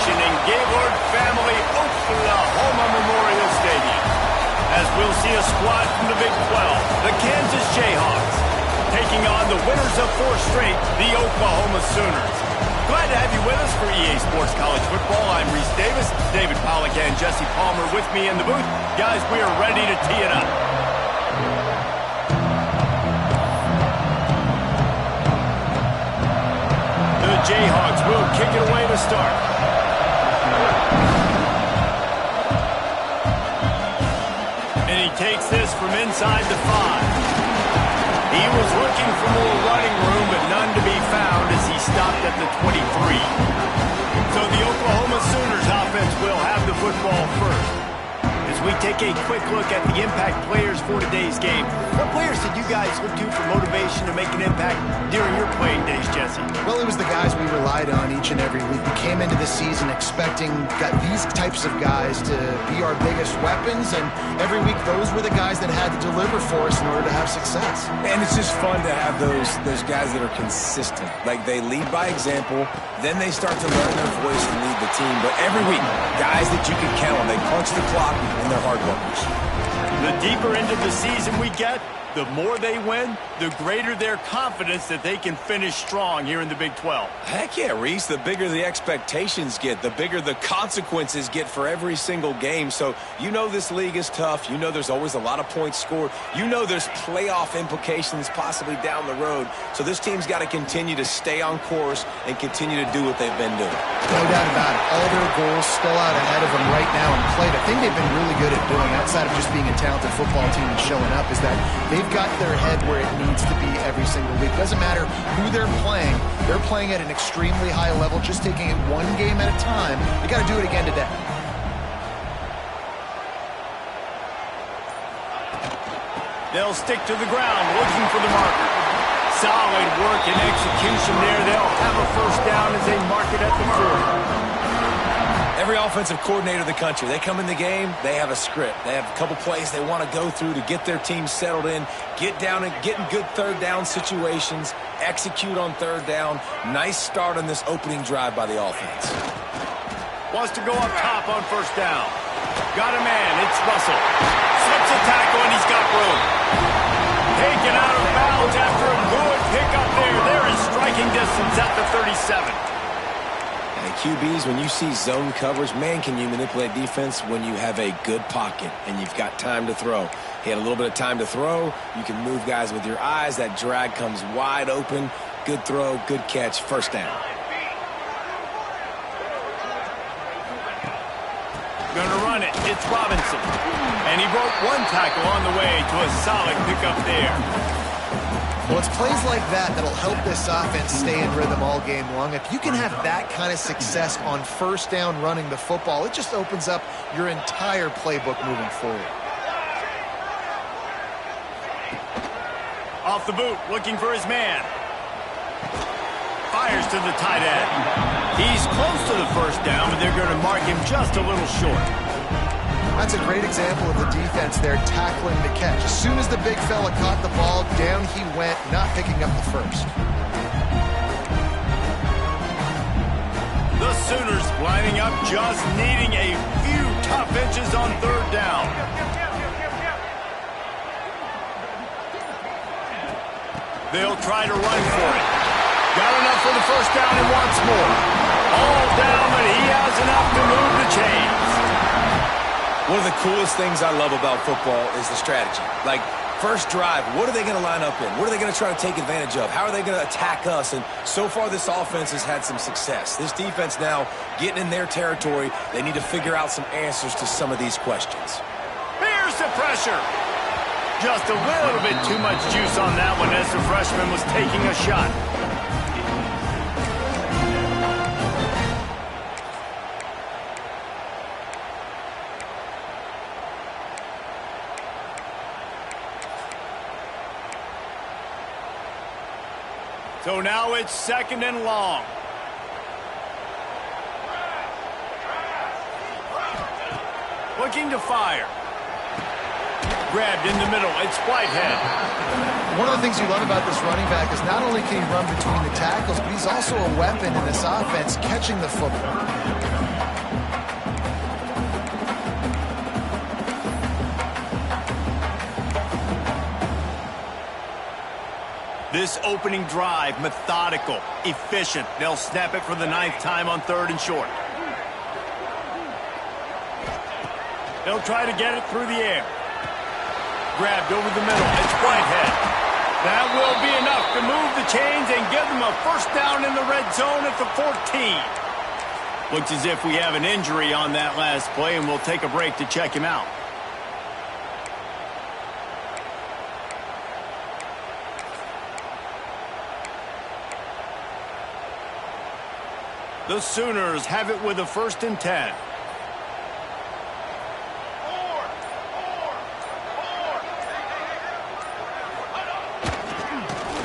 celebration in Gaylord Family Oklahoma Memorial Stadium, as we'll see a squad from the Big 12, the Kansas Jayhawks, taking on the winners of 4 straight, the Oklahoma Sooners. Glad to have you with us for EA Sports College Football. I'm Reese Davis, David Pollack and Jesse Palmer with me in the booth. Guys, we are ready to tee it up. The Jayhawks will kick it away to start. And he takes this from inside the 5. He was looking for more running room, but none to be found as he stopped at the 23. So the Oklahoma Sooners offense will have the football first. As we take a quick look at the impact players for today's game, what players did you guys look to for motivation to make an impact during your playing days, Jesse? Well, it was the guys we relied on each and every week. We came into the season expecting these types of guys to be our biggest weapons, and every week those were the guys that had to deliver for us in order to have success. And it's just fun to have those guys that are consistent. Like, they lead by example, then they start to learn their voice and lead the team. But every week, guys that you can count on, they punch the clock and they're hard workers. The deeper into the season we get, the more they win, the greater their confidence that they can finish strong here in the Big 12. Heck yeah, Reese. The bigger the expectations get, the bigger the consequences get for every single game. So you know this league is tough. You know there's always a lot of points scored. You know there's playoff implications possibly down the road. So this team's got to continue to stay on course and continue to do what they've been doing. No doubt about it. All their goals still out ahead of them right now in play. The thing they've been really good at doing, outside of just being a talented football team and showing up, is that they've got their head where it needs to be every single week. Doesn't matter who they're playing at an extremely high level, just taking it one game at a time. They got to do it again today. They'll stick to the ground, looking for the marker. Solid work and execution there. They'll have a first down as they mark it at the 40. Every offensive coordinator in the country, they come in the game, they have a script. They have a couple plays they want to go through to get their team settled in, get down and get in good third down situations, execute on third down. Nice start on this opening drive by the offense. Wants to go up top on first down. Got a man, it's Russell. Slips a tackle and he's got room. Taken out of bounds after a good pickup there. They're in striking distance at the 37. QBs, when you see zone coverage, man, can you manipulate defense when you have a good pocket and you've got time to throw. He had a little bit of time to throw. You can move guys with your eyes. That drag comes wide open. Good throw, good catch, first down. Gonna run it. It's Robinson. And he broke one tackle on the way to a solid pickup there. Well, it's plays like that that'll help this offense stay in rhythm all game long. If you can have that kind of success on first down running the football, it just opens up your entire playbook moving forward. Off the boot, looking for his man. Fires to the tight end. He's close to the first down, but they're going to mark him just a little short. That's a great example of the defense there tackling the catch. As soon as the big fella caught the ball, down he went, not picking up the first. The Sooners lining up, just needing a few tough inches on third down. They'll try to run for it. Got enough for the first down and wants more. All down, but he has enough to move the chains. One of the coolest things I love about football is the strategy. Like, first drive, what are they going to line up in? What are they going to try to take advantage of? How are they going to attack us? And so far, this offense has had some success. This defense now getting in their territory. They need to figure out some answers to some of these questions. Here's the pressure. Just a little bit too much juice on that one as the freshman was taking a shot. So now it's second and long. Looking to fire. Grabbed in the middle. It's Whitehead. One of the things you love about this running back is not only can he run between the tackles, but he's also a weapon in this offense catching the football. This opening drive, methodical, efficient. They'll snap it for the 9th time on 3rd and short. They'll try to get it through the air. Grabbed over the middle. It's Whitehead. That will be enough to move the chains and give them a first down in the red zone at the 14. Looks as if we have an injury on that last play, and we'll take a break to check him out. The Sooners have it with a 1st and 10.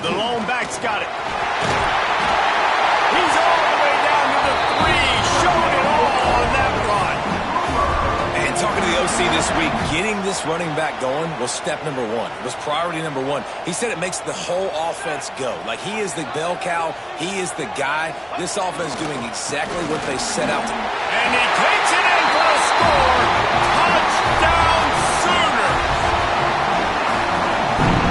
The lone back's got it. He's all the way down to the 3, showing it all on that run. And talking to the OC this week, getting this running back going was step number 1. It was priority number 1. He said it makes the whole offense go. Like, he is the bell cow. He is the guy. This offense is doing exactly what they set out to do. And he takes it in for a score. Touchdown, Sooners.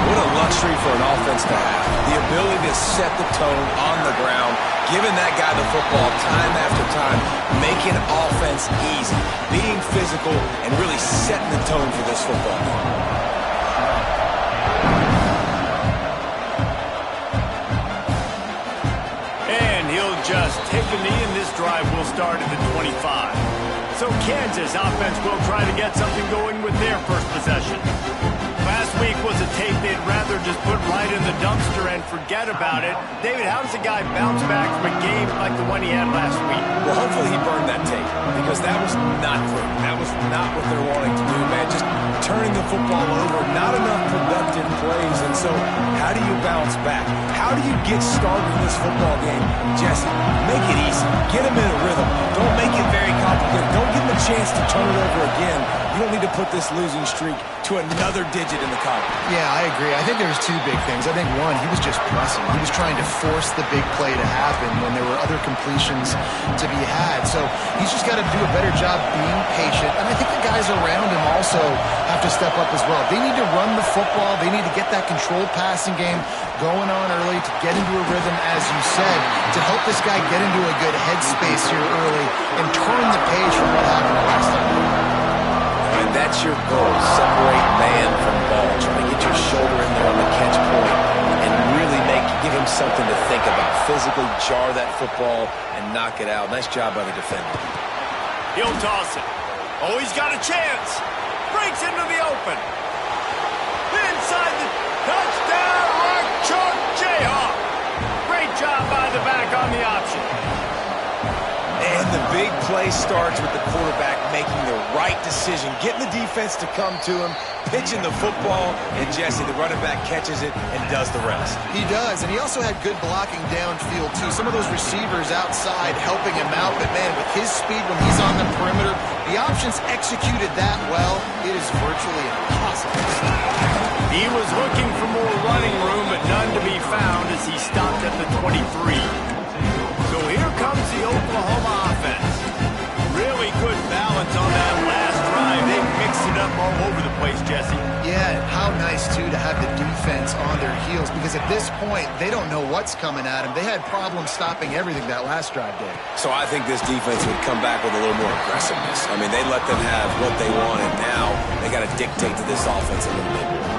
What a luxury for an offense to have. The ability to set the tone on the ground, giving that guy the football time after time, making offense easy, being physical, and really setting the tone for this football game. And he'll just take a knee, and this drive will start at the 25. So Kansas offense will try to get something going with their first possession. Last week was a tape they'd rather just put right in the dumpster and forget about it. David, how does a guy bounce back from a game like the one he had last week? Well, hopefully he burned that tape, because that was not great. That was not what they're wanting to do, man. Just turning the football over, not enough productive plays. And so how do you bounce back? How do you get started in this football game? Jesse, make it easy. Get him in a rhythm. Don't make it very complicated. Don't give him a chance to turn it over again. You don't need to put this losing streak to another digit in the column. Yeah, I agree. I think there's 2 big things. I think, one, he was just pressing. He was trying to force the big play to happen when there were other completions to be had. So he's just got to do a better job being patient. And I think the guys around him also have to step up as well. They need to run the football. They need to get that controlled passing game going on early to get into a rhythm, as you said, to help this guy get into a good headspace here early and turn the page from what happened last time. And that's your goal. Separate man from ball. Try to get your shoulder in there on the catch point and really give him something to think about. Physically jar that football and knock it out. Nice job by the defender. He'll toss it. Oh, he's got a chance. Breaks into the open. Inside the touchdown. Archer Jayhawk. Great job by the back on the option. And the big play starts with the quarterback making the right decision, getting the defense to come to him, pitching the football, and Jesse, the running back, catches it and does the rest. He does, and he also had good blocking downfield, too. Some of those receivers outside helping him out, but, man, with his speed when he's on the perimeter, the options executed that well, it is virtually impossible to stop. He was looking for more running room, but none to be found as he stopped at the 23. So here comes the Oklahoma offense. Really good balance on that last drive. They mixed it up all over the place, Jesse. Yeah, and how nice, too, to have the defense on their heels, because at this point, they don't know what's coming at them. They had problems stopping everything that last drive did. So I think this defense would come back with a little more aggressiveness. I mean, they let them have what they want, and now they got to dictate to this offense a little bit more.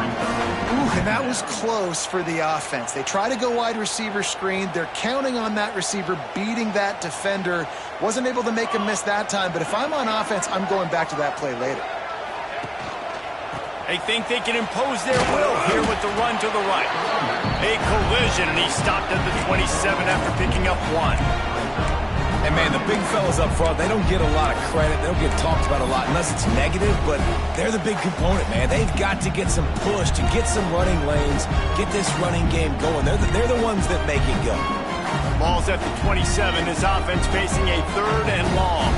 Ooh, and that was close for the offense. They try to go wide receiver screen. They're counting on that receiver beating that defender. Wasn't able to make a miss that time, but if I'm on offense, I'm going back to that play later. They think they can impose their will here with the run to the right. A collision, and he stopped at the 27 after picking up 1. And, man, the big fellas up front, they don't get a lot of credit. They don't get talked about a lot unless it's negative, but they're the big component, man. They've got to get some push, to get some running lanes, get this running game going. They're the ones that make it go. Ball's at the 27. His offense facing a 3rd and long.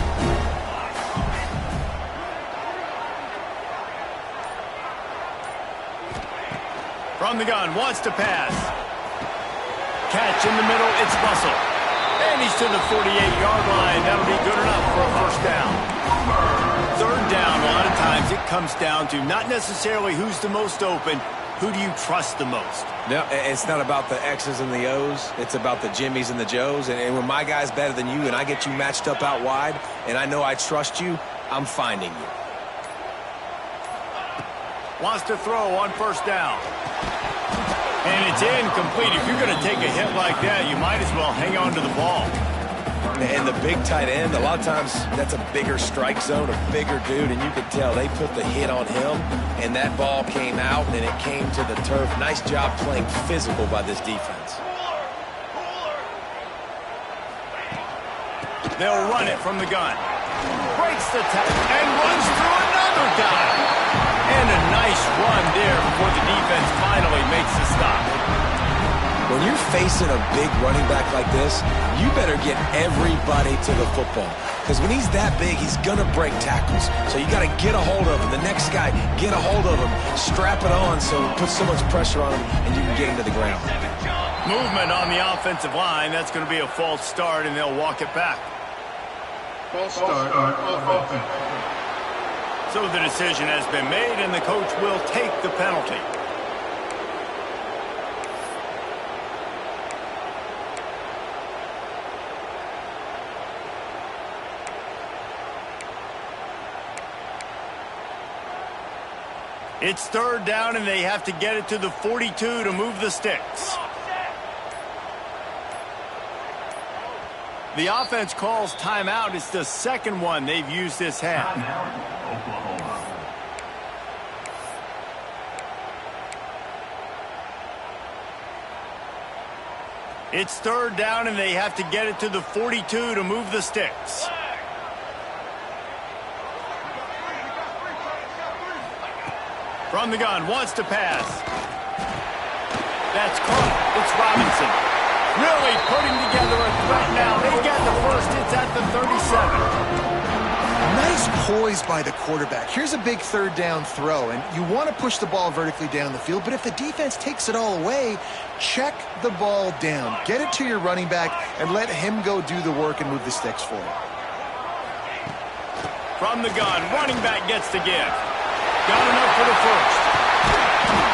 From the gun, wants to pass. Catch in the middle, it's Russell. And he's to the 48-yard line. That'll be good enough for a first down. 3rd down, a lot of times it comes down to not necessarily who's the most open, who do you trust the most? No, it's not about the X's and the O's. It's about the Jimmys and the Joes. And when my guy's better than you and I get you matched up out wide and I know I trust you, I'm finding you. Wants to throw on first down. And it's incomplete. If you're going to take a hit like that, you might as well hang on to the ball. And the big tight end, a lot of times that's a bigger strike zone, a bigger dude, and you could tell they put the hit on him, and that ball came out, and it came to the turf. Nice job playing physical by this defense. They'll run it from the gun. Breaks the tackle and runs through another guy. And a nice run there before the defense finally makes the stop. When you're facing a big running back like this, you better get everybody to the football. Because when he's that big, he's going to break tackles. So you got to get a hold of him. The next guy, get a hold of him. Strap it on so it puts so much pressure on him and you can get him to the ground. Movement on the offensive line. That's going to be a false start, and they'll walk it back. False start on offense. So the decision has been made, and the coach will take the penalty. It's third down, and they have to get it to the 42 to move the sticks. The offense calls timeout. It's the second one they've used this half. It's third down, and they have to get it to the 42 to move the sticks. From the gun, wants to pass. That's caught. It's Robinson. Really putting together a threat now. They get the first. It's at the 37. Nice poise by the quarterback. Here's a big third down throw, and you want to push the ball vertically down the field, but if the defense takes it all away, check the ball down. Get it to your running back and let him go do the work and move the sticks for you. From the gun, running back gets the give. Got enough for the first.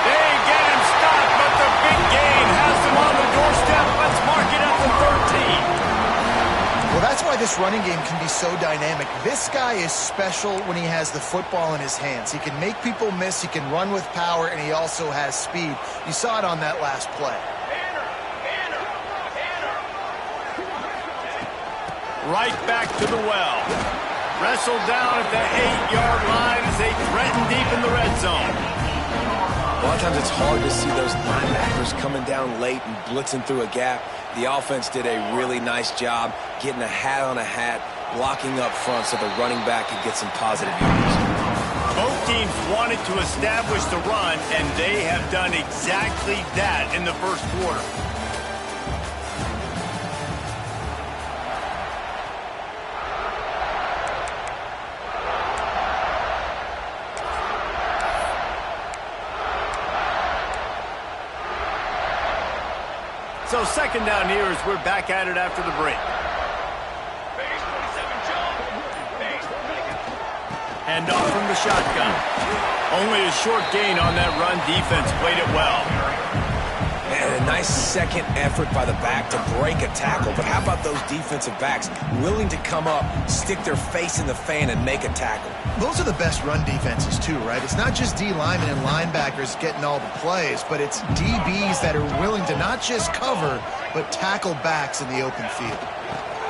They get him stopped, but the big gain has them on the doorstep. Let's mark it at the 13. Well, that's why this running game can be so dynamic. This guy is special when he has the football in his hands. He can make people miss, he can run with power, and he also has speed. You saw it on that last play. Right back to the well. Wrestled down at the 8-yard line as they threaten deep in the red zone. A lot of times it's hard to see those linebackers coming down late and blitzing through a gap. The offense did a really nice job getting a hat on a hat, blocking up front so the running back could get some positive yards. Both teams wanted to establish the run, and they have done exactly that in the first quarter. So second down here as we're back at it after the break. Hand off from the shotgun. Only a short gain on that run. Defense played it well. And a nice second effort by the back to break a tackle. But how about those defensive backs willing to come up, stick their face in the fan, and make a tackle? Those are the best run defenses too, right? It's not just D linemen and linebackers getting all the plays, but it's DBs that are willing to not just cover, but tackle backs in the open field.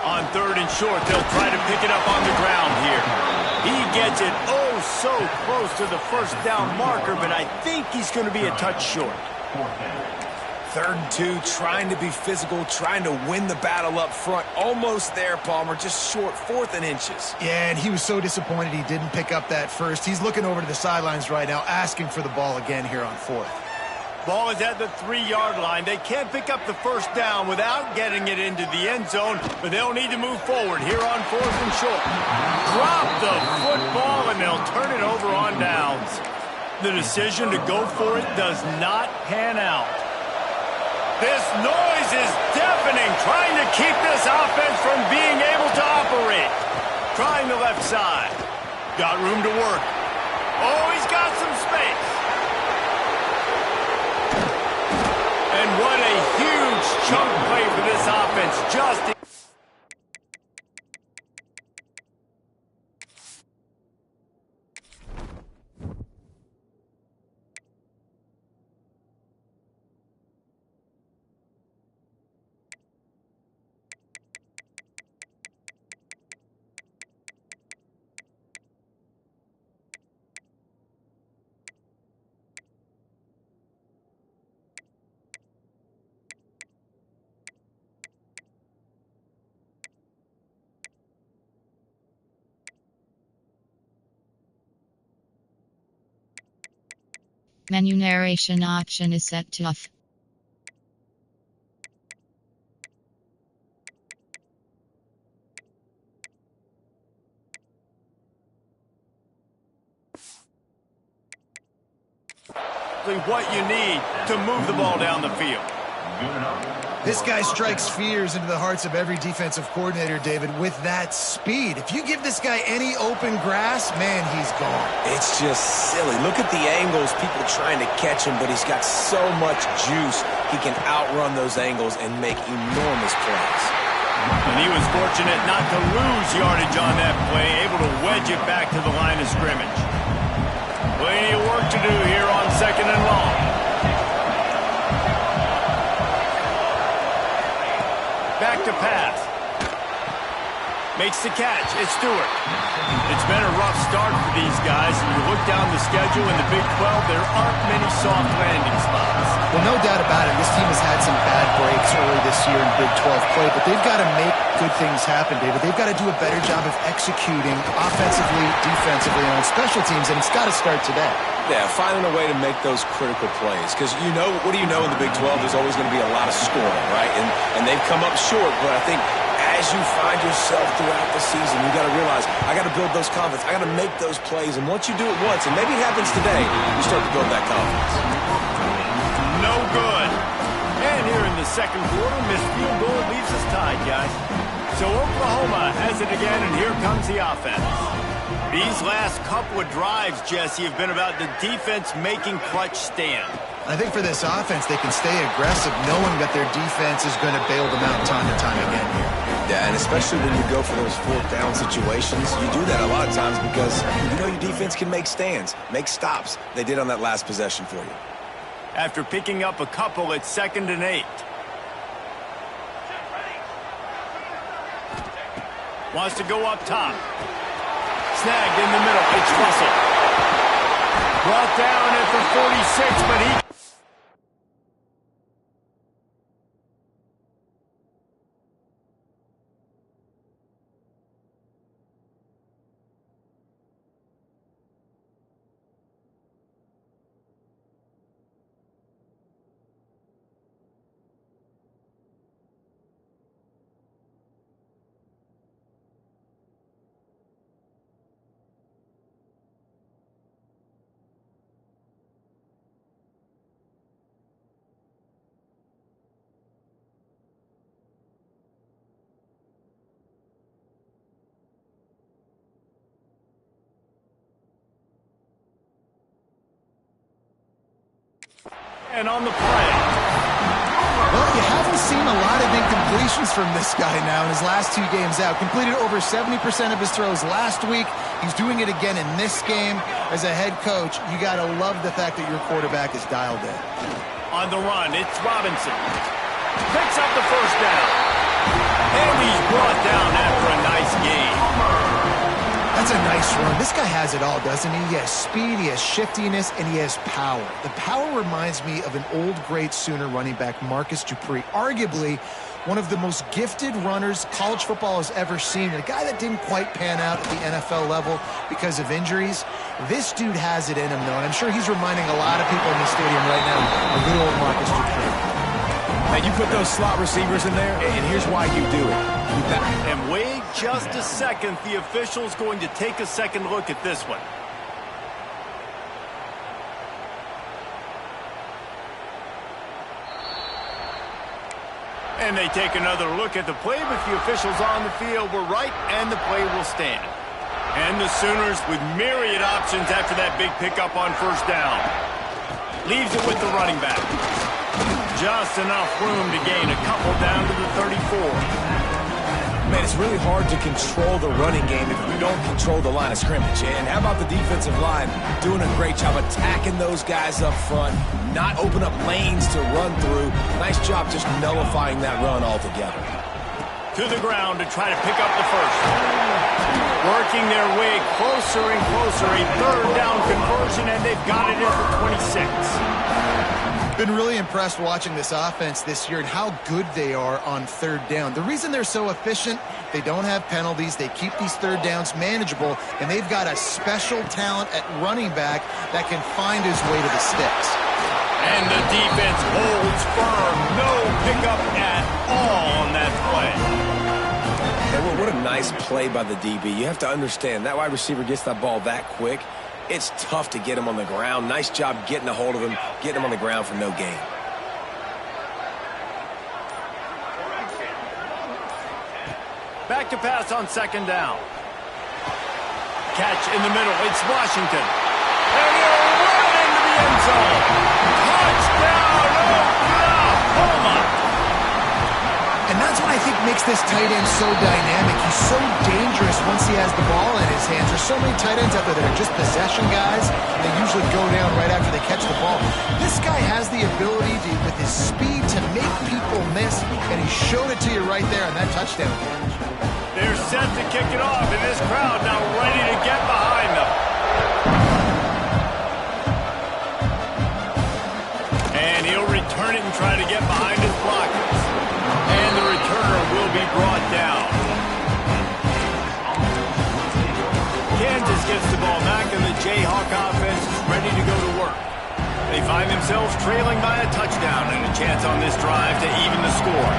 On third and short, they'll try to pick it up on the ground here. He gets it oh so close to the first down marker, but I think he's going to be a touch short. Third and 2, trying to be physical, trying to win the battle up front. Almost there, Palmer, just short, 4th and inches. Yeah, and he was so disappointed he didn't pick up that first. He's looking over to the sidelines right now, asking for the ball again here on 4th. Ball is at the 3-yard line. They can't pick up the first down without getting it into the end zone, but they'll need to move forward here on 4th and short. Drop the football, and they'll turn it over on downs. The decision to go for it does not pan out. This noise is deafening, trying to keep this offense from being able to operate. Trying the left side. Got room to work. Oh, he's got some space. And what a huge chunk play for this offense. Just Menu narration option is set to off. what you need to move the ball down the field. This guy strikes fears into the hearts of every defensive coordinator, David, with that speed. If you give this guy any open grass, man, he's gone. It's just silly. Look at the angles, people trying to catch him, but he's got so much juice. He can outrun those angles and make enormous plays. And he was fortunate not to lose yardage on that play, able to wedge it back to the line of scrimmage. Plenty of work to do here on 2nd and long. Back to pass. Makes the catch. It's Stewart. It's been a rough start for these guys, and you look down the schedule in the Big 12, there aren't many soft landing spots. Well, no doubt about it. This team has had some bad breaks early this year in Big 12 play, but they've got to make good things happen, David. They've got to do a better job of executing offensively, defensively, and on special teams, and it's got to start today. Yeah, finding a way to make those critical plays. Because, you know, what do you know in the Big 12? There's always going to be a lot of scoring, right? And they've come up short, but I think as you find yourself throughout the season, you got to realize, I got to build those confidence. I got to make those plays. And once you do it once, and maybe it happens today, you start to build that confidence. No good. And here in the second quarter, missed field goal leaves us tied, guys. So Oklahoma has it again, and here comes the offense. These last couple of drives, Jesse, have been about the defense making clutch stand. I think for this offense, they can stay aggressive knowing that their defense is going to bail them out time and time again here. Yeah, and especially when you go for those 4th down situations, you do that a lot of times because you know your defense can make stands, make stops. They did on that last possession for you. After picking up a couple at 2nd and 8. Wants to go up top. Snagged in the middle. It's Russell. Brought down at the 46, but he... And on the play. Well, you haven't seen a lot of incompletions from this guy now in his last 2 games out. Completed over 70% of his throws last week. He's doing it again in this game. As a head coach, you got to love the fact that your quarterback is dialed in. On the run, it's Robinson. Picks up the first down. And he's brought down after a nice game. That's a nice run. This guy has it all, doesn't he? He has speed, he has shiftiness, and he has power. The power reminds me of an old great Sooner running back, Marcus Dupree, arguably one of the most gifted runners college football has ever seen. A guy that didn't quite pan out at the NFL level because of injuries. This dude has it in him, though, and I'm sure he's reminding a lot of people in the stadium right now of little old Marcus Dupree. And you put those slot receivers in there, and here's why you do it. And wait just a second. The official's going to take a second look at this one. And they take another look at the play, but the officials on the field were right, and the play will stand. And the Sooners with myriad options after that big pickup on first down. Leaves it with the running back. Just enough room to gain a couple down to the 34. Man, it's really hard to control the running game if you don't control the line of scrimmage. And how about the defensive line doing a great job attacking those guys up front, not open up lanes to run through. Nice job just nullifying that run altogether. To the ground to try to pick up the first. Working their way closer and closer. A third down conversion, and they've got it at the 26. Been really impressed watching this offense this year and how good they are on third down. The reason they're so efficient, they don't have penalties. They keep these third downs manageable, and they've got a special talent at running back that can find his way to the sticks. And the defense holds firm. No pickup at all on that play. And what a nice play by the DB. You have to understand, that wide receiver gets that ball that quick. It's tough to get him on the ground. Nice job getting a hold of him, getting him on the ground for no gain. Back to pass on second down. Catch in the middle. It's Washington. And he'll run into the end zone. Touchdown, Oklahoma. And that's what I think makes this tight end so dynamic. He's so dangerous once he has the ball in his hands. There's so many tight ends out there that are just possession guys. They usually go down right after they catch the ball. This guy has the ability to, with his speed, to make people miss, and he showed it to you right there on that touchdown catch. They're set to kick it off, and this crowd now ready to get behind them. And he'll return it and try to get behind his blockers. And the returner will be brought down. Kansas gets the ball back, and the Jayhawk offense is ready to go to work. They find themselves trailing by a touchdown and a chance on this drive to even the score.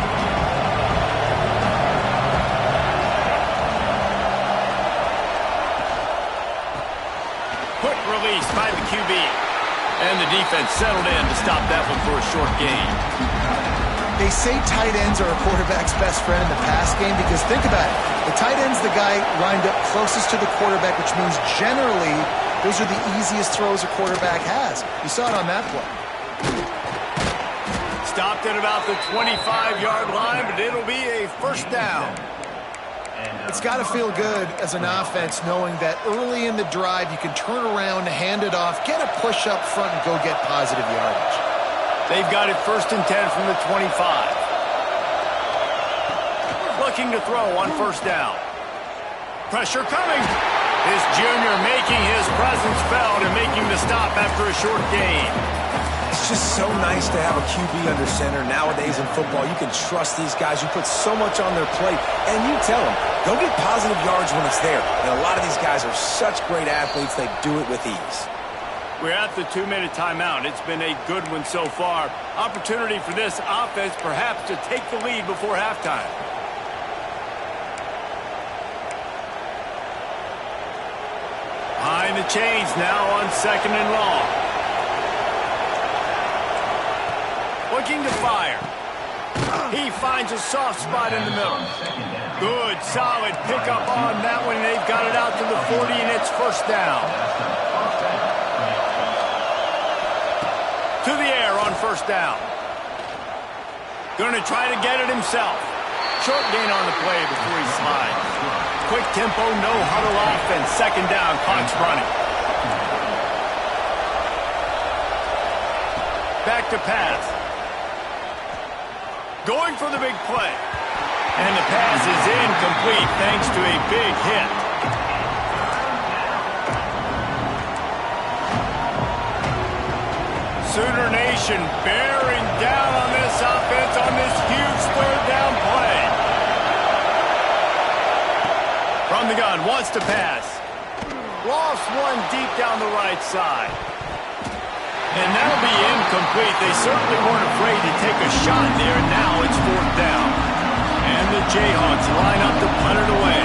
Quick release by the QB. And the defense settled in to stop that one for a short gain. They say tight ends are a quarterback's best friend in the pass game because think about it. The tight end's the guy lined up closest to the quarterback, which means generally those are the easiest throws a quarterback has. You saw it on that play. Stopped at about the 25-yard line, but it'll be a first down. It's got to feel good as an offense knowing that early in the drive you can turn around, hand it off, get a push up front, and go get positive yardage. They've got it first and 10 from the 25. Looking to throw on first down. Pressure coming. This junior making his presence felt and making the stop after a short gain. It's just so nice to have a QB under center nowadays in football. You can trust these guys. You put so much on their plate, and you tell them, go get positive yards when it's there. And a lot of these guys are such great athletes, they do it with ease. We're at the 2-minute timeout. It's been a good one so far. Opportunity for this offense perhaps to take the lead before halftime. Behind the chains now on second and long. Looking to fire. He finds a soft spot in the middle. Good, solid pickup on that one. They've got it out to the 40, and it's first down. To the air on first down. Going to try to get it himself. Short gain on the play before he slides. Quick tempo, no huddle offense. Second down, clock's running. Back to pass. Going for the big play. And the pass is incomplete thanks to a big hit. Sooner Nation bearing down on this offense on this huge third down play. From the gun, wants to pass. Lost one deep down the right side. And that'll be incomplete. They certainly weren't afraid to take a shot there, and now it's fourth down. And the Jayhawks line up to punt it away.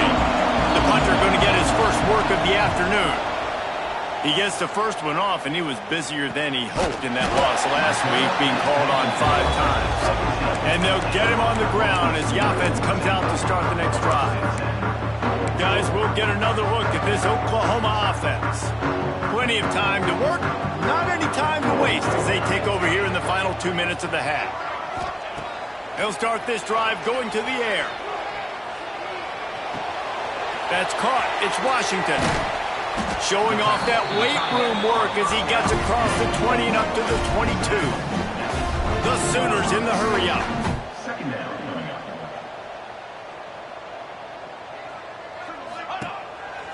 The punter going to get his first work of the afternoon. He gets the first one off, and he was busier than he hoped in that loss last week, being called on 5 times. And they'll get him on the ground as the offense comes out to start the next drive. Guys, we'll get another look at this Oklahoma offense. Plenty of time to work, not any time to waste as they take over here in the final 2 minutes of the half. They'll start this drive going to the air. That's caught. It's Washington. Showing off that weight room work as he gets across the 20 and up to the 22. The Sooners in the hurry up. Second down.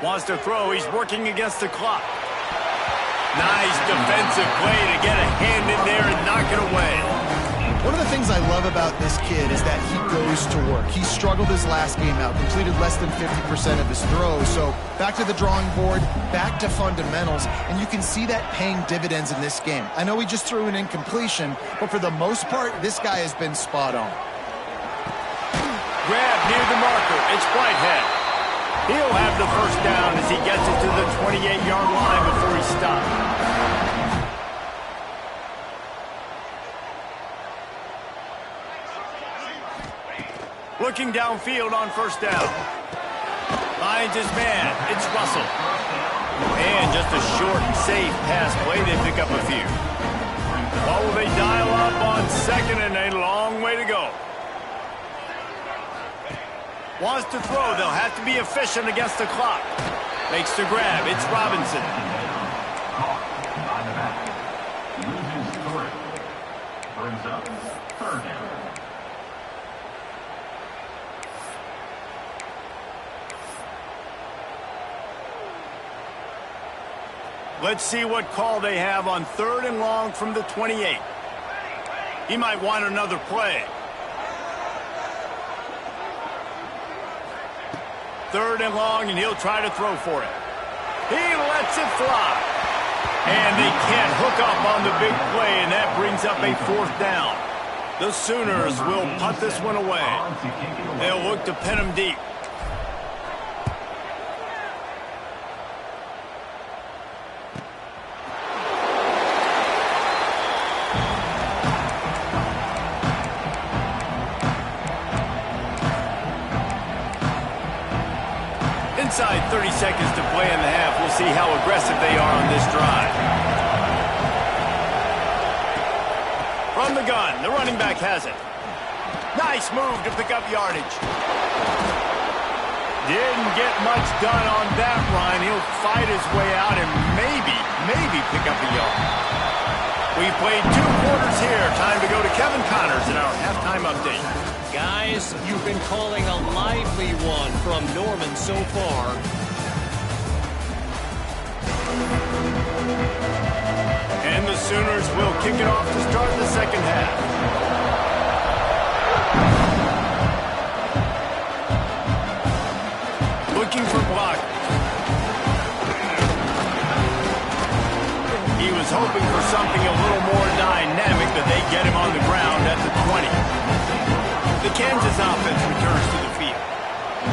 Wants to throw. He's working against the clock. Nice defensive play to get a hand in there and knock it away. One of the things I love about this kid is that he goes to work. He struggled his last game out, completed less than 50% of his throws. So back to the drawing board, back to fundamentals, and you can see that paying dividends in this game. I know he just threw an incompletion, but for the most part, this guy has been spot on. Grab near the marker. It's Whitehead. He'll have the first down as he gets it to the 28-yard line before he stops. Looking downfield on first down. Finds his man. It's Russell. And just a short and safe pass play. They pick up a few. What will they dial up on second and a long way to go? Wants to throw. They'll have to be efficient against the clock. Makes the grab. It's Robinson. Brings up third down. Let's see what call they have on third and long from the 28. He might want another play. Third and long, and he'll try to throw for it. He lets it fly. And they can't hook up on the big play, and that brings up a fourth down. The Sooners will punt this one away. They'll look to pin him deep. Inside 30 seconds to play in the half. We'll see how aggressive they are on this drive. From the gun, the running back has it. Nice move to pick up yardage. Didn't get much done on that run. He'll fight his way out and maybe pick up a yard. We've played 2 quarters here. Time to go to Kevin Connors in our halftime update. Guys, you've been calling a lively one from Norman so far. And the Sooners will kick it off to start the second half. Looking for blockers. He was hoping for something a little more dynamic, but they get him on the ground at the 20. The Kansas offense returns to the field.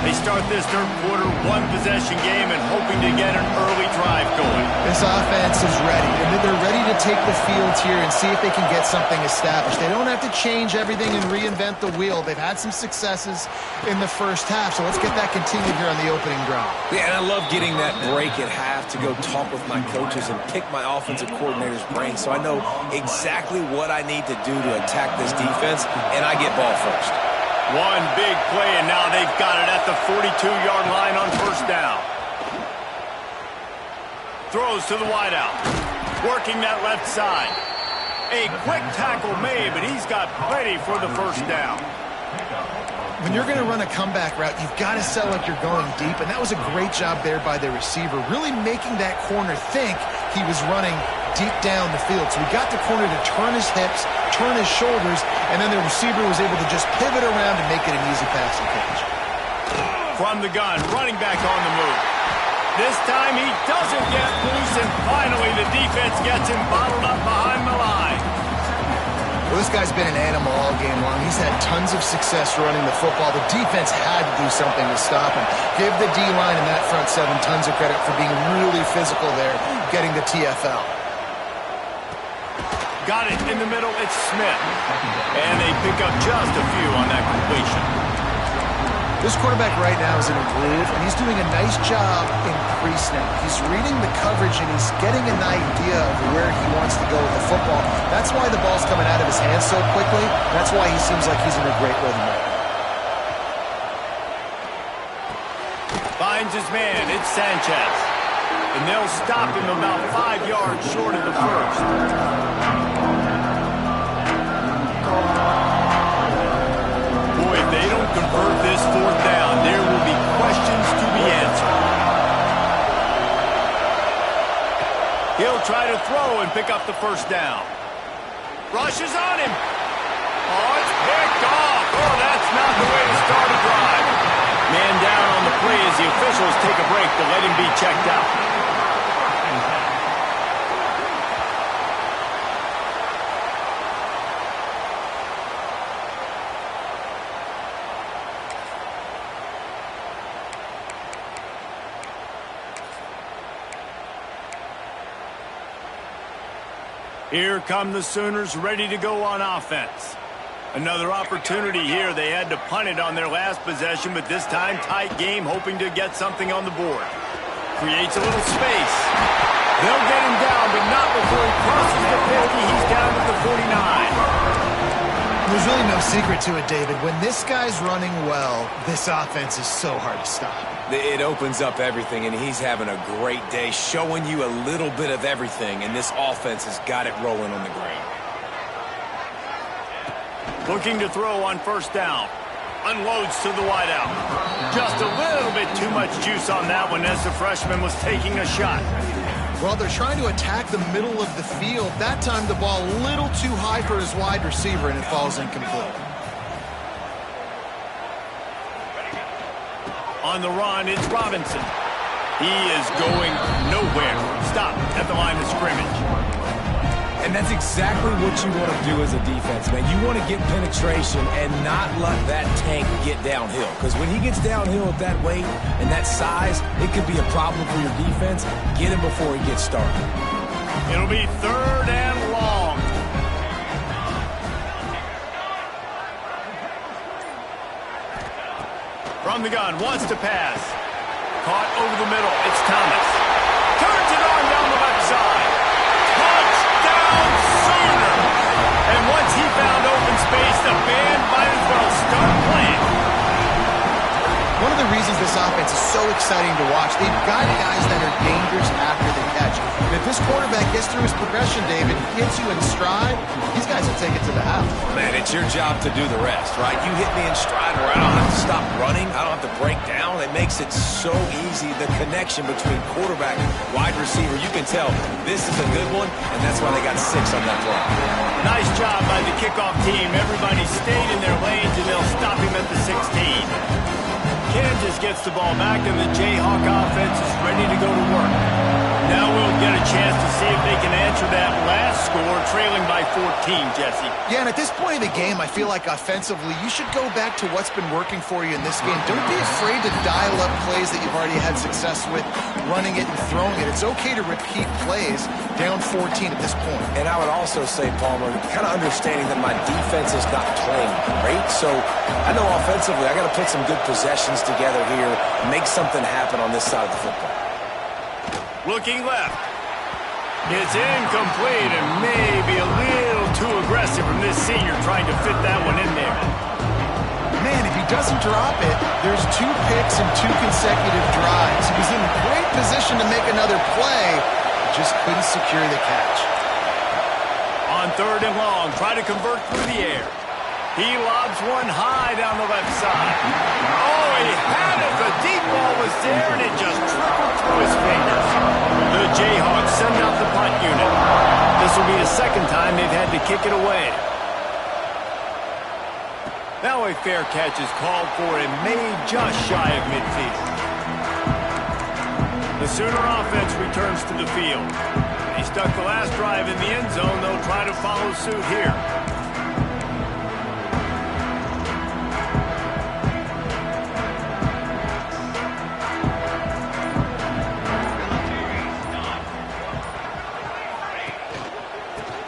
They start this third quarter one-possession game and hoping to get an early drive going. This offense is ready. They're ready to take the field here and see if they can get something established. They don't have to change everything and reinvent the wheel. They've had some successes in the first half, so let's get that continued here on the opening drive. Yeah, and I love getting that break at half to go talk with my coaches and pick my offensive coordinator's brain so I know exactly what I need to do to attack this defense, and I get ball first. One big play, and now they've got it at the 42-yard line on first down. Throws to the wideout. Working that left side. A quick tackle made, but he's got plenty for the first down. When you're going to run a comeback route, you've got to sell like you're going deep, and that was a great job there by the receiver, really making that corner think he was running deep down the field. So we got the corner to turn his hips, turn his shoulders, and then the receiver was able to just pivot around and make it an easy passing catch. From the gun, running back on the move. This time he doesn't get loose, and finally the defense gets him bottled up behind the line. Well, this guy's been an animal all game long. He's had tons of success running the football. The defense had to do something to stop him. Give the D-line and that front seven tons of credit for being really physical there, getting the TFL. Got it in the middle, it's Smith. And they pick up just a few on that completion. This quarterback right now is in a groove, and he's doing a nice job in pre-snap. He's reading the coverage, and he's getting an idea of where he wants to go with the football. That's why the ball's coming out of his hands so quickly. That's why he seems like he's in a great rhythm right now. Finds his man. It's Sanchez. And they'll stop him about 5 yards short of the first. Boy, if they don't convert this fourth down, there will be questions to be answered. He'll try to throw and pick up the first down. Rushes on him. Oh, it's picked off. Oh, that's not the way to start a drive. Man down on the play as the officials take a break to let him be checked out. Here come the Sooners ready to go on offense. Another opportunity here. They had to punt it on their last possession, but this time tight game, hoping to get something on the board. Creates a little space. They'll get him down, but not before he crosses the 50. He's down to the 49. There's really no secret to it, David. When this guy's running well, this offense is so hard to stop. It opens up everything, and he's having a great day, showing you a little bit of everything, and this offense has got it rolling on the ground. Looking to throw on first down. Unloads to the wideout. Just a little bit too much juice on that one as the freshman was taking a shot. Well, they're trying to attack the middle of the field. That time the ball a little too high for his wide receiver, and it falls incomplete. On the run, it's Robinson. He is going nowhere. Stop at the line of scrimmage. And that's exactly what you want to do as a defense, man. You want to get penetration and not let that tank get downhill. Because when he gets downhill at that weight and that size, it could be a problem for your defense. Get him before he gets started. It'll be 3rd and long. From the gun, wants to pass. Caught over the middle. It's Thomas. Turns it on down the left side. Touchdown, Sooner! And once he found open space, the band might as well start playing. One of the reasons this offense is so exciting to watch, they've got guys that are dangerous after the catch. And if this quarterback gets through his progression, David, hits you in stride, these guys will take it to the house. Man, it's your job to do the rest, right? You hit me in stride where I don't have to stop running. I don't have to break down. It makes it so easy. The connection between quarterback and wide receiver, you can tell this is a good one, and that's why they got 6 on that play. Nice job by the kickoff team. Everybody stayed in their lanes, and they'll stop him at the 16. Kansas gets the ball back, and the Jayhawk offense is ready to go to work. Now we'll get a chance to see if they can answer that last score, trailing by 14, Jesse. Yeah, and at this point of the game, I feel like offensively, you should go back to what's been working for you in this game. Don't be afraid to dial up plays that you've already had success with, running it and throwing it. It's okay to repeat plays down 14 at this point. And I would also say, Palmer, kind of understanding that my defense is not playing great, so I know offensively I got to put some good possessions together here, make something happen on this side of the football. Looking left. It's incomplete and maybe a little too aggressive from this senior trying to fit that one in there. Man, if he doesn't drop it, there's 2 picks and 2 consecutive drives. He was in great position to make another play, just couldn't secure the catch. On 3rd and long, try to convert through the air. He lobs one high down the left side. Oh, he had it. The deep ball was there, and it just trickled through his fingers. The Jayhawks send out the punt unit. This will be the 2nd time they've had to kick it away. Now a fair catch is called for and made just shy of midfield. The Sooner offense returns to the field. They stuck the last drive in the end zone. They'll try to follow suit here.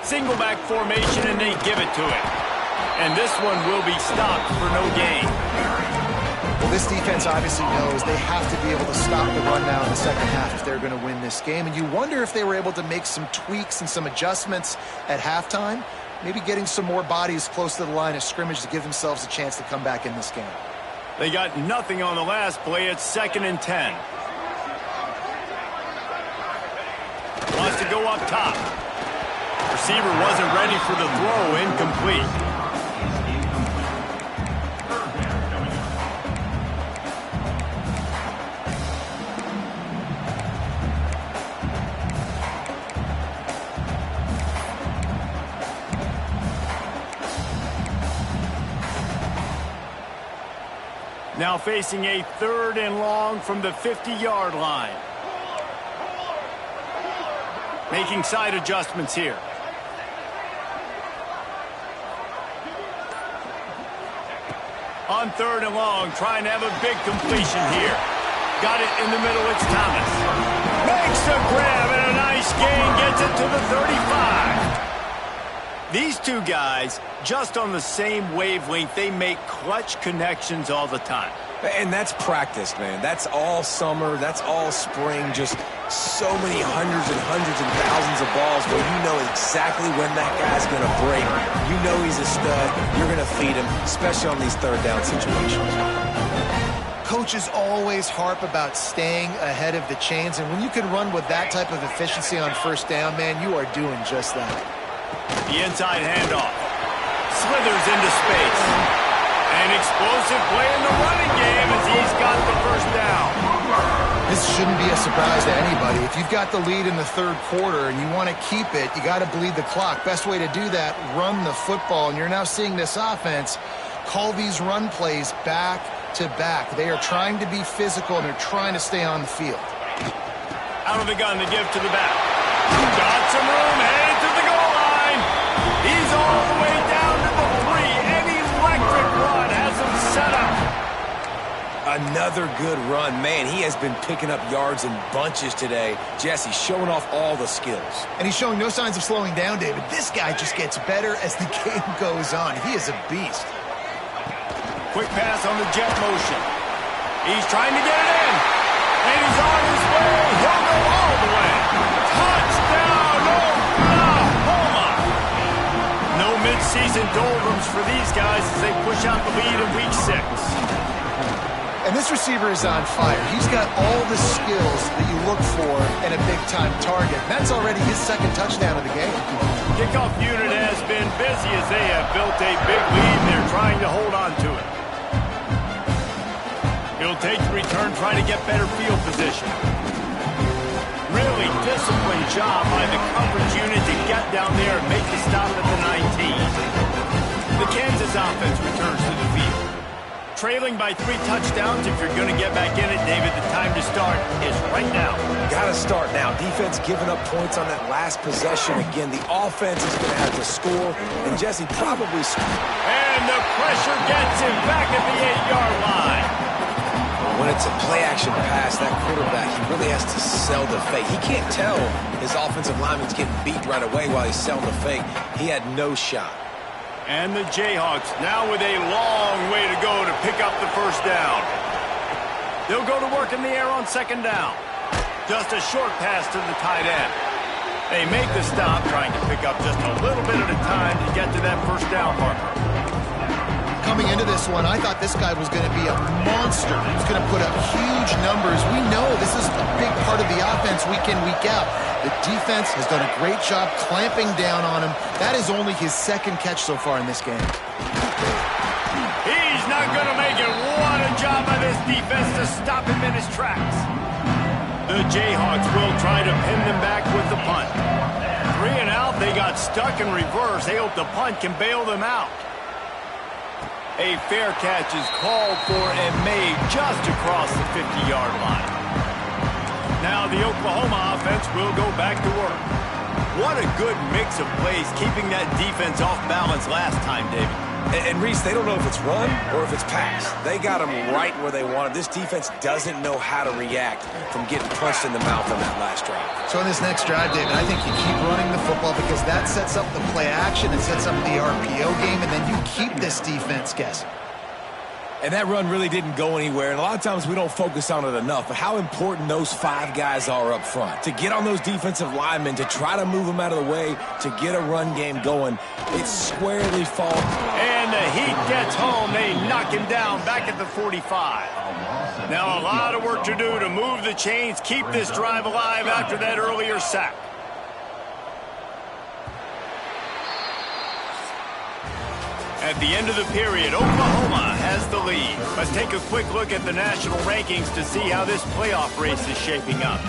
Single back formation, and they give it to it. And this one will be stopped for no gain. Well, this defense obviously knows they have to be able to stop the run now in the second half if they're going to win this game. And you wonder if they were able to make some tweaks and some adjustments at halftime, maybe getting some more bodies close to the line of scrimmage to give themselves a chance to come back in this game. They got nothing on the last play. It's 2nd and 10. Wants to go up top. Receiver wasn't ready for the throw. Incomplete. Now facing a 3rd and long from the 50-yard line. Making side adjustments here. On 3rd and long, trying to have a big completion here. Got it in the middle, it's Thomas. Makes a grab and a nice gain, gets it to the 35. These two guys, just on the same wavelength, they make clutch connections all the time. And that's practice, man. That's all summer. That's all spring. Just so many hundreds and thousands of balls where you know exactly when that guy's going to break. You know he's a stud. You're going to feed him, especially on these 3rd down situations. Coaches always harp about staying ahead of the chains, and when you can run with that type of efficiency on 1st down, man, you are doing just that. The inside handoff. Slithers into space. An explosive play in the running game as he's got the 1st down. This shouldn't be a surprise to anybody. If you've got the lead in the 3rd quarter and you want to keep it, you got to bleed the clock. Best way to do that, run the football. And you're now seeing this offense call these run plays back to back. They are trying to be physical and they're trying to stay on the field. Out of the gun to give to the back. Got some room, headed to the goal line. He's all the way down to the 3. An electric run has him set up. Another good run. Man, he has been picking up yards in bunches today. Jesse showing off all the skills. And he's showing no signs of slowing down, David. This guy just gets better as the game goes on. He is a beast. Quick pass on the jet motion. He's trying to get it in. And he's on his way. He'll go all the way. Touchdown, Oklahoma. No midseason doldrums for these guys as they push out the lead in week 6. And this receiver is on fire. He's got all the skills that you look for in a big-time target. That's already his 2nd touchdown of the game. Kickoff unit has been busy as they have built a big lead and they're trying to hold on to it. He'll take the return, trying to get better field position. Really disciplined job by the coverage unit to get down there and make the stop at the 19. The Kansas offense returns to the field. Trailing by 3 touchdowns. If you're going to get back in it, David, the time to start is right now. Got to start now. Defense giving up points on that last possession. Again, the offense is going to have to score, and Jesse probably scored. And the pressure gets him back at the 8-yard line. When it's a play-action pass, that quarterback, he really has to sell the fake. He can't tell his offensive lineman's getting beat right away while he's selling the fake. He had no shot. And the Jayhawks now with a long way to go to pick up the 1st down. They'll go to work in the air on 2nd down. Just a short pass to the tight end. They make the stop, trying to pick up just a little bit at a time to get to that 1st down marker. Coming into this one, I thought this guy was going to be a monster. He's going to put up huge numbers. We know this is a big part of the offense week in, week out. The defense has done a great job clamping down on him. That is only his 2nd catch so far in this game. He's not going to make it. What a job by this defense to stop him in his tracks. The Jayhawks will try to pin them back with the punt. 3 and out, they got stuck in reverse. They hope the punt can bail them out. A fair catch is called for and made just across the 50-yard line. Now the Oklahoma offense will go back to work. What a good mix of plays, keeping that defense off balance last time, David. And Reese, they don't know if it's run or if it's pass. They got them right where they want it. This defense doesn't know how to react from getting punched in the mouth on that last drive. So in this next drive, David, I think you keep running the football because that sets up the play action, it sets up the RPO game, and then you keep this defense guessing. And that run really didn't go anywhere. And a lot of times we don't focus on it enough. But how important those 5 guys are up front. To get on those defensive linemen, to try to move them out of the way, to get a run game going. It's squarely fault. And the Heat gets home. They knock him down back at the 45. Now a lot of work to do to move the chains, keep this drive alive after that earlier sack. At the end of the period, Oklahoma has the lead. Let's take a quick look at the national rankings to see how this playoff race is shaping up.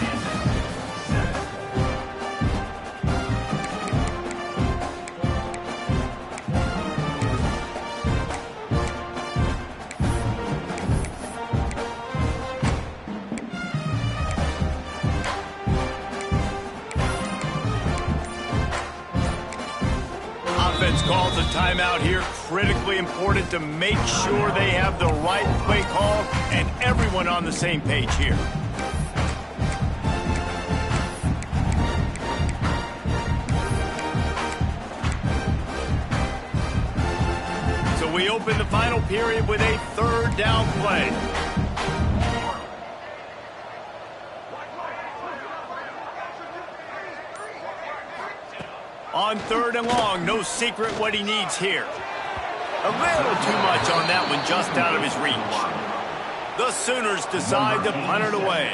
Offense calls a timeout here. Critically important to make sure they have the right play call and everyone on the same page here. So we open the final period with a 3rd down play. On 3rd and long, no secret what he needs here. A little too much on that one, just out of his reach. The Sooners decide to punt it away.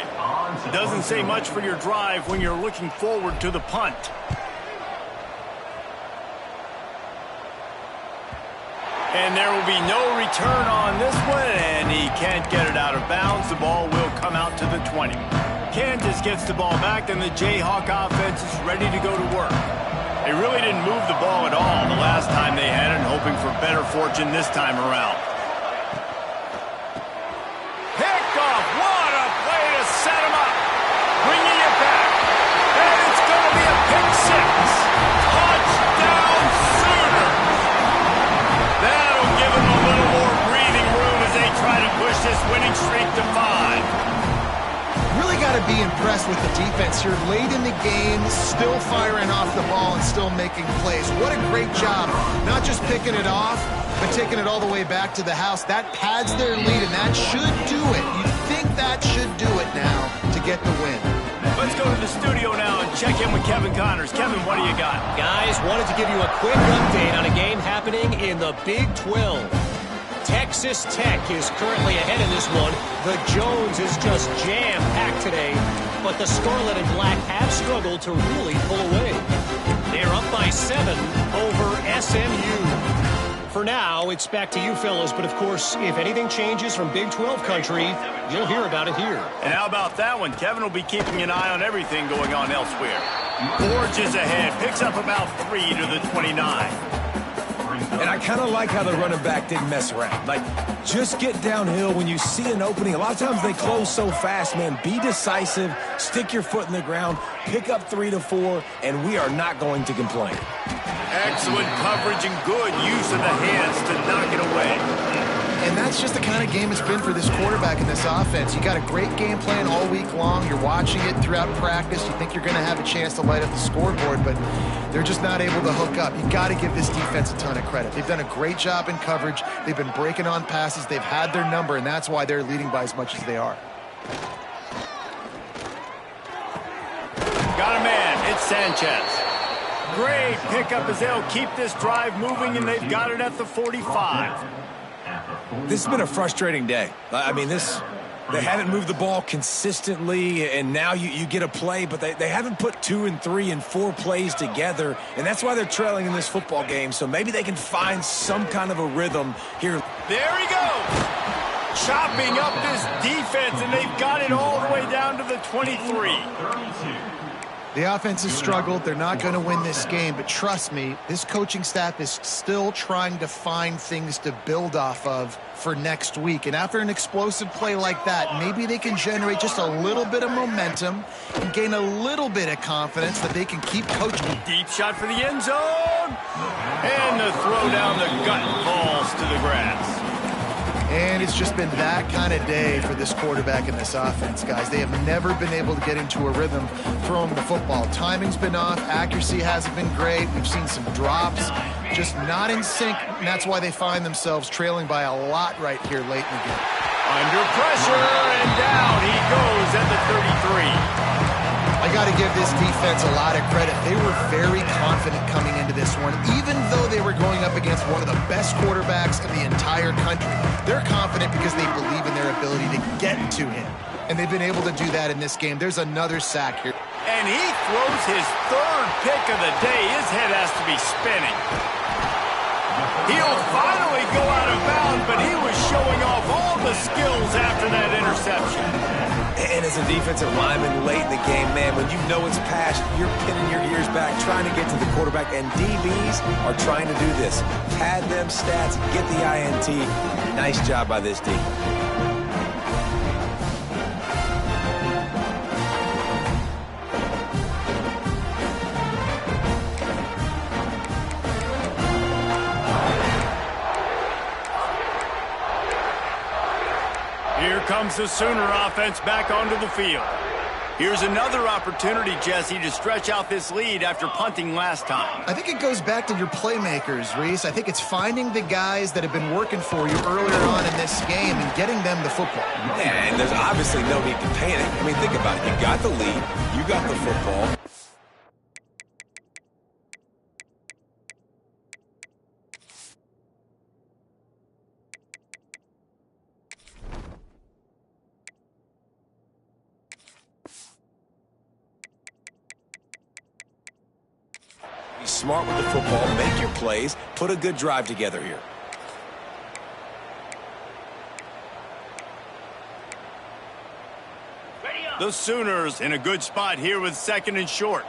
Doesn't say much for your drive when you're looking forward to the punt. And there will be no return on this one, and he can't get it out of bounds. The ball will come out to the 20. Kansas gets the ball back, and the Jayhawk offense is ready to go to work. They really didn't move the ball at all the last time they had it, and hoping for better fortune this time around. Picked off. What a play to set him up. Bringing it back. And it's going to be a pick 6. Touchdown Sooners. That'll give them a little more breathing room as they try to push this winning streak to 5. Really got to be impressed with the defense here. Late in the game, still firing off the ball and still making plays. What a great job. Not just picking it off, but taking it all the way back to the house. That pads their lead, and that should do it. You'd think that should do it now to get the win. Let's go to the studio now and check in with Kevin Connors. Kevin, what do you got? Guys, wanted to give you a quick update on a game happening in the Big 12. Texas Tech is currently ahead in this one. The Jones is just jam-packed today, but the Scarlet and Black have struggled to really pull away. They're up by 7 over SMU. For now, it's back to you fellas, but of course, if anything changes from Big 12 country, you'll hear about it here. And how about that one? Kevin will be keeping an eye on everything going on elsewhere. Forges ahead, picks up about 3 to the 29. And I kind of like how the running back didn't mess around. Like, just get downhill when you see an opening. A lot of times they close so fast, man. Be decisive, stick your foot in the ground, pick up 3 to 4, and we are not going to complain. Excellent coverage and good use of the hands to knock it away. And that's just the kind of game it's been for this quarterback and this offense. You got a great game plan all week long. You're watching it throughout practice. You think you're going to have a chance to light up the scoreboard, but they're just not able to hook up. You got to give this defense a ton of credit. They've done a great job in coverage. They've been breaking on passes. They've had their number, and that's why they're leading by as much as they are. Got a man. It's Sanchez. Great pickup as they'll keep this drive moving, and they've got it at the 45. This has been a frustrating day. I mean, they haven't moved the ball consistently, and now you get a play, but they haven't put 2 and 3 and 4 plays together, and that's why they're trailing in this football game. So maybe they can find some kind of a rhythm here. There he goes. Chopping up this defense, and they've got it all the way down to the 23. The offense has struggled. They're not going to win this game, but trust me, this coaching staff is still trying to find things to build off of for next week. And after an explosive play like that, maybe they can generate just a little bit of momentum and gain a little bit of confidence that they can keep coaching. Deep shot for the end zone. And the throw down the gut falls to the grass. And it's just been that kind of day for this quarterback and this offense, guys. They have never been able to get into a rhythm throwing the football. Timing's been off. Accuracy hasn't been great. We've seen some drops. just not in sync, and that's why they find themselves trailing by a lot right here late in the game. Under pressure, and down he goes at the 33. I got to give this defense a lot of credit. They were very confident coming into this one, even though they were going up against one of the best quarterbacks in the entire country. They're confident because they believe in their ability to get to him, and they've been able to do that in this game. There's another sack here. And he throws his third pick of the day. His head has to be spinning. He'll finally go out of bounds, but he was showing off all the skills after that interception. And as a defensive lineman late in the game, man, when you know it's past, you're pinning your ears back, trying to get to the quarterback, and DBs are trying to do this. Pad them stats, get the INT. Nice job by this D. Here comes the Sooner offense back onto the field. Here's another opportunity, Jesse, to stretch out this lead after punting last time. I think it goes back to your playmakers, Reese. I think it's finding the guys that have been working for you earlier on in this game and getting them the football. Yeah, and there's obviously no need to panic. I mean, think about it. You got the lead. You got the football. Be smart with the football, make your plays, put a good drive together here. The Sooners in a good spot here with second and short.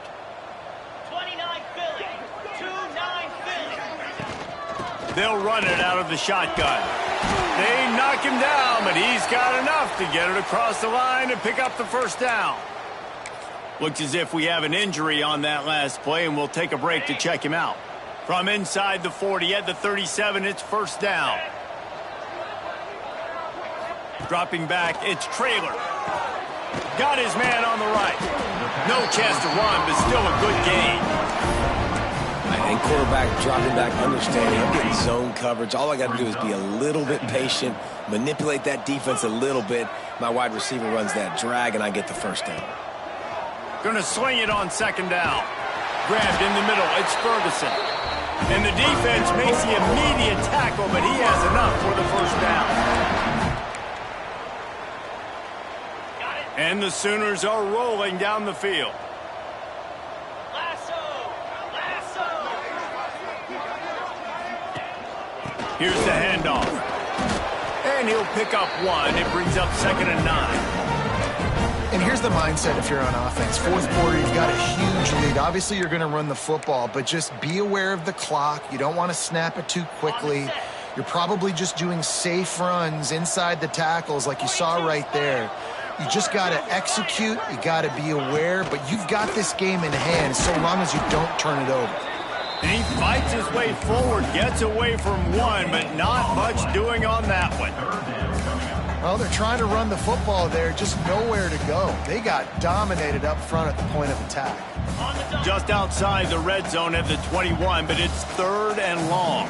29 Philly, 2-9 Philly. They'll run it out of the shotgun. They knock him down, but he's got enough to get it across the line and pick up the first down. Looks as if we have an injury on that last play, and we'll take a break to check him out. From inside the 40 at the 37, it's first down. Dropping back, it's Traylor. Got his man on the right. No chance to run, but still a good gain. And quarterback dropping back, understanding I'm getting zone coverage. All I got to do is be a little bit patient, manipulate that defense a little bit. My wide receiver runs that drag, and I get the first down. Gonna sling it on second down. Grabbed in the middle, it's Ferguson. And the defense makes the immediate tackle, but he has enough for the first down. And the Sooners are rolling down the field. Here's the handoff. And he'll pick up one. It brings up 2nd and 9. And here's the mindset if you're on offense. Fourth quarter, you've got a huge lead. Obviously, you're going to run the football, but just be aware of the clock. You don't want to snap it too quickly. You're probably just doing safe runs inside the tackles like you saw right there. You just got to execute. You got to be aware, but you've got this game in hand so long as you don't turn it over. And he fights his way forward, gets away from one, but not much doing on that one. Well, they're trying to run the football there, just nowhere to go. They got dominated up front at the point of attack. Just outside the red zone at the 21, but it's 3rd and long.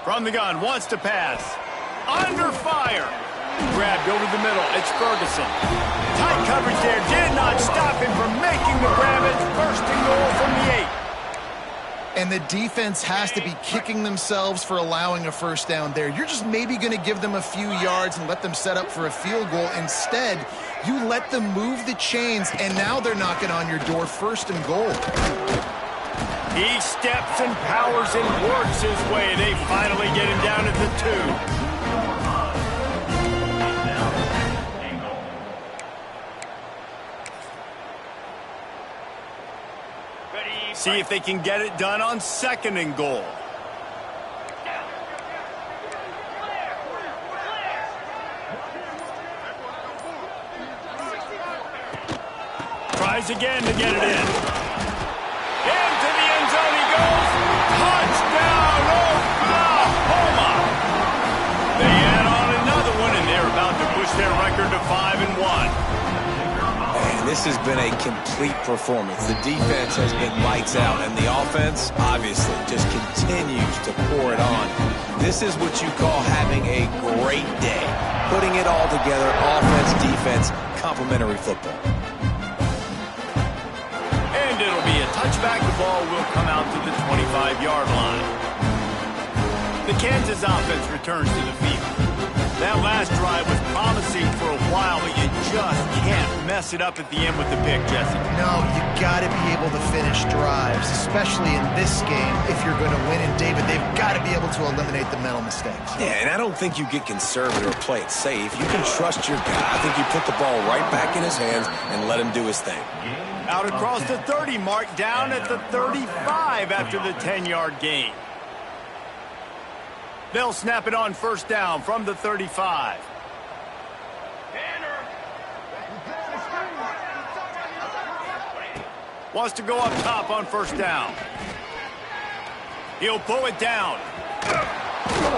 From the gun, wants to pass. Under fire. Grabbed over the middle, it's Ferguson. Tight coverage there, did not stop him from making the grab. It's 1st and goal from the 8. And the defense has to be kicking themselves for allowing a first down there. You're just maybe going to give them a few yards and let them set up for a field goal. Instead, you let them move the chains, and now they're knocking on your door, 1st and goal. He steps and powers and works his way. They finally get him down at the 2. See if they can get it done on 2nd and goal. Tries again to get it in. Into the end zone he goes. Touchdown, Oklahoma! They add on another one, and they're about to push their record to 5-1. And This has been a complete performance. The defense has been lights out, and the offense, obviously, just continues to pour it on. This is what you call having a great day. Putting it all together, offense, defense, complementary football. And it'll be a touchback. The ball will come out to the 25-yard line. The Kansas offense returns to the field. That last drive was promising for a while, but you just can't mess it up at the end with the pick, Jesse. No, you got to be able to finish drives, especially in this game. If you're going to win, and David, they've got to be able to eliminate the mental mistakes. Yeah, and I don't think you get conservative or play it safe. You can trust your guy. I think you put the ball right back in his hands and let him do his thing. Out across the 30 mark, down at the 35 after the 10-yard gain. They'll snap it on first down from the 35. Wants to go up top on first down. He'll pull it down.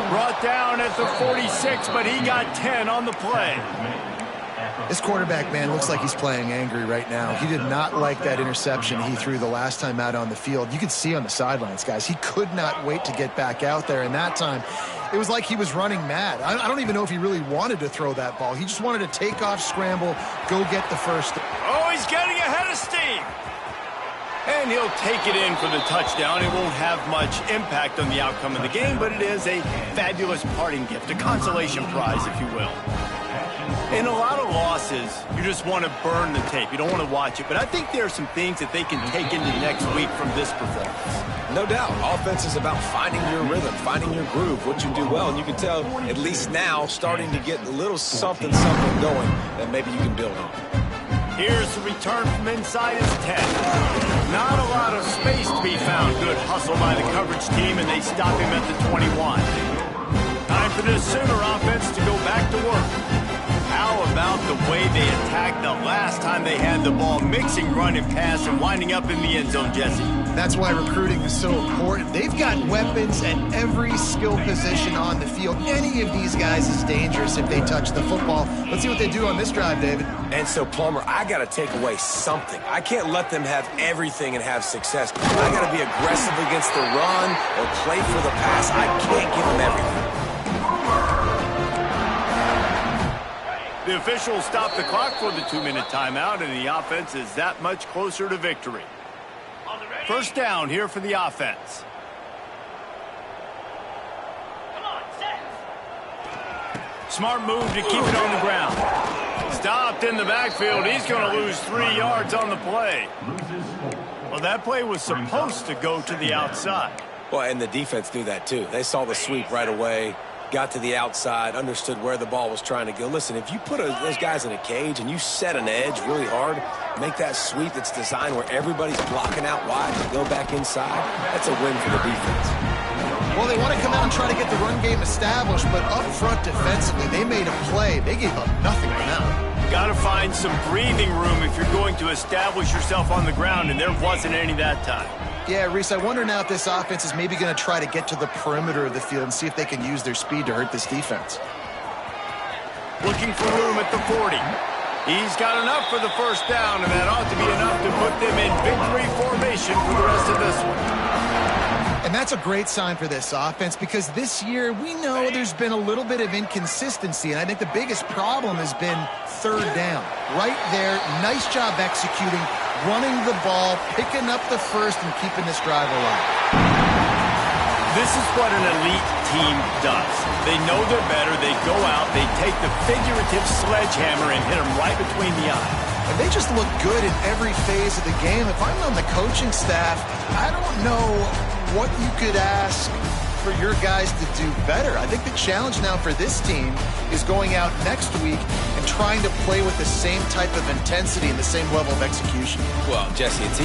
Brought down at the 46, but he got 10 on the play. This quarterback, man, looks like he's playing angry right now. He did not like that interception he threw the last time out on the field. You could see on the sidelines, guys, he could not wait to get back out there. And that time, it was like he was running mad. I don't even know if he really wanted to throw that ball. He just wanted to take off, scramble, go get the first. Oh, he's getting ahead of steam. And he'll take it in for the touchdown. It won't have much impact on the outcome of the game, but it is a fabulous parting gift, a consolation prize, if you will. In a lot of losses, you just want to burn the tape. You don't want to watch it. But I think there are some things that they can take into next week from this performance. No doubt. Offense is about finding your rhythm, finding your groove, what you do well. And you can tell, at least now, starting to get a little something going that maybe you can build on. Here's the return from inside his 10. Not a lot of space to be found. Good hustle by the coverage team, and they stop him at the 21. Time for this Sooner offense to go back to work. How about the way they attacked the last time they had the ball, mixing run and pass and winding up in the end zone, Jesse? That's why recruiting is so important. They've got weapons at every skill position on the field. Any of these guys is dangerous if they touch the football. Let's see what they do on this drive, David. And so, Plummer, I got to take away something. I can't let them have everything and have success. I got to be aggressive against the run or play for the pass. I can't give them everything. The officials stop the clock for the 2-minute timeout, and the offense is that much closer to victory. First down here for the offense. Smart move to keep it on the ground. Stopped in the backfield. He's going to lose 3 yards on the play. Well, that play was supposed to go to the outside. Well, and the defense knew that too. They saw the sweep right away, got to the outside, understood where the ball was trying to go. Listen, if you put those guys in a cage and you set an edge really hard, make that sweep that's designed where everybody's blocking out wide to go back inside, that's a win for the defense. Well, they want to come out and try to get the run game established, but up front defensively, they made a play. They gave up nothing right now. Got to find some breathing room if you're going to establish yourself on the ground, and there wasn't any that time. Yeah, Reese, I wonder now if this offense is maybe going to try to get to the perimeter of the field and see if they can use their speed to hurt this defense. Looking for room at the 40. He's got enough for the first down, and that ought to be enough to put them in victory formation for the rest of this one. And that's a great sign for this offense because this year we know there's been a little bit of inconsistency, and I think the biggest problem has been third down. Right there, nice job executing, running the ball, picking up the first, and keeping this drive alive. This is what an elite team does. They know they're better. They go out, they take the figurative sledgehammer and hit them right between the eyes. And they just look good in every phase of the game. If I'm on the coaching staff, I don't know what you could ask for your guys to do better. I think the challenge now for this team is going out next week and trying to play with the same type of intensity and the same level of execution. Well, Jesse, it's